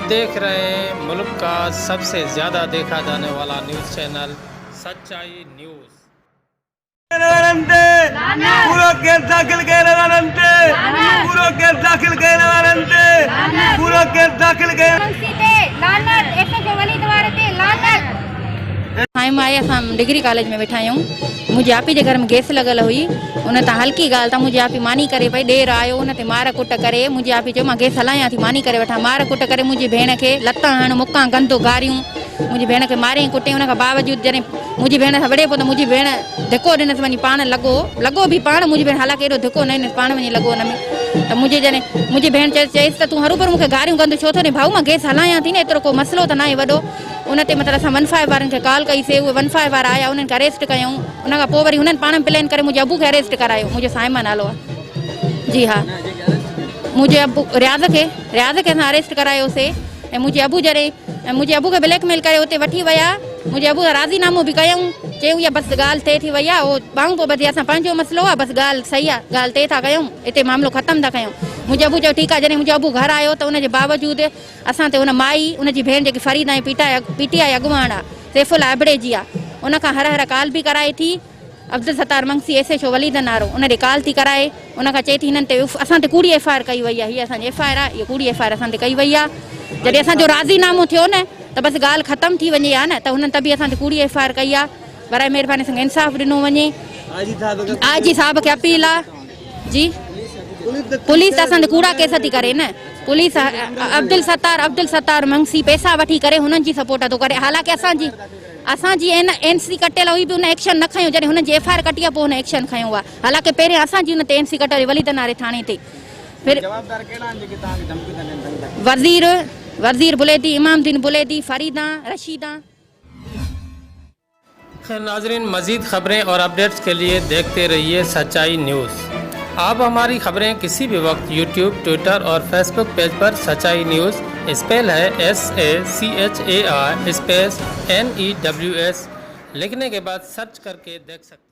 देख रहे हैं मुल्क का सबसे ज़्यादा देखा जाने वाला न्यूज़ चैनल सच्चाई न्यूज़। पूरा केस दाखिल हाणे मां असां डिग्री कॉलेज में वेठा आहियूं। मुंहिंजे आपी जे घर में गैस लॻल हुई, उन तां हल्की ॻाल्हि तां मुंहिंजी आपी मानी करे पई, ॾेर आयो उन ते मार कुट करे मुंहिंजी आपी चयो मां गैस हलायां थी, मानी करे वठां। मार कुट करे मुंहिंजी भेण खे लतां हण मुक्कां गंदो गारियूं, मुंहिंजी भेण खे मारियईं कुटईं। उन खां बावजूद जॾहिं मुंहिंजी भेण सां विड़े पियो त मुंहिंजी भेण धिको ॾिनसि, वञी पाण लॻो बि पाण। मुंहिंजी भेण हालांकि एॾो धिको न ॾिनसि, पाण वञी लॻो हुन में। त मुंहिंजी भेण चयसि त तूं हरूभरू मूंखे गारियूं गंद छो थो ॾे? भाऊ मां गैस हलायां थी न, एतिरो को मसइलो त न आहे वॾो। उन ते मतिलबु असां 15 वारनि खे कॉल कईसीं, उहे 15 वारा आया, उन्हनि खे अरेस्ट कयूं। उन खां पोइ वरी हुननि पाण प्लेन करे मुंहिंजे अबू खे अरेस्ट करायो। मुंहिंजो साइमा नालो आहे। जी हा, मुंहिंजे रियाज़ खे असां अरेस्ट करायोसीं। ऐं मुंहिंजे अबू खे ब्लैकमेल करे उते वठी विया। मुंहिंजे अबू राज़ीनामो बि कयूं, चयूं इहा बसि ॻाल्हि तइ थी वई आहे, उहो बाहूं पोइ बसि असां पंहिंजो मसइलो आहे, बसि ॻाल्हि सही आहे, ॻाल्हि तइ था कयूं, हिते मामिलो ख़तमु था कयूं। मुंहिंजो अबू चयो ठीकु आहे। जॾहिं मुंहिंजो अबू घर आयो त उनजे बावजूद असां ते हुन माई, उनजी भेण जेकी फरीद ऐं पीटीआई अॻुवाण आहे, सैफुल्ला अबड़े जी आहे, उन खां हर कॉल बि कराए थी। अब्दुल सत्तार मंगसी SHO वलीद नारो, उन ॾे कॉल थी कराए। उन खां चए थी हिननि ते असां ते कूड़ी FIR कई वई आहे। हीअ असांजी FIR आहे, इहा कूड़ी FIR असां ते कई वई आहे। जॾहिं असांजो राज़ीनामो थियो न त बसि ॻाल्हि ख़तमु थी वञे हा न, त हुननि त बि असां ते कूड़ी FIR कई आहे। बराए महिरबानी सां इंसाफ़ ॾिनो वञे। आजी साहब खे अपील आहे जी, पुलिस त असां ते कूड़ा केस थी करे न। पुलिस अब्दुल सत्तार मंगसी पैसा वठी करे हुननि जी सपोर्ट थो करे। हालांकि असांजी NC कटियल हुई बि हुन एक्शन न खयो। जॾहिं हुननि जी FIR कटी आहे पोइ हुन एक्शन खयो आहे। हालांकि पहिरियों असांजी हुन ते NC कटियल वलीद नारे थाणे ते। फिर वज़ीर बुलेदी, इमामदीन बुलेदी, फरीदा, रशीदा। नाजरीन, मज़ीद खबरें और अपडेट्स के लिए देखते रहिए सच्चाई न्यूज़। आप हमारी खबरें किसी भी वक्त YouTube, ट्विटर और फेसबुक पेज पर सच्चाई न्यूज़, स्पेल है SACHAR स्पेस NEWS लिखने के बाद सर्च करके देख सकते हैं।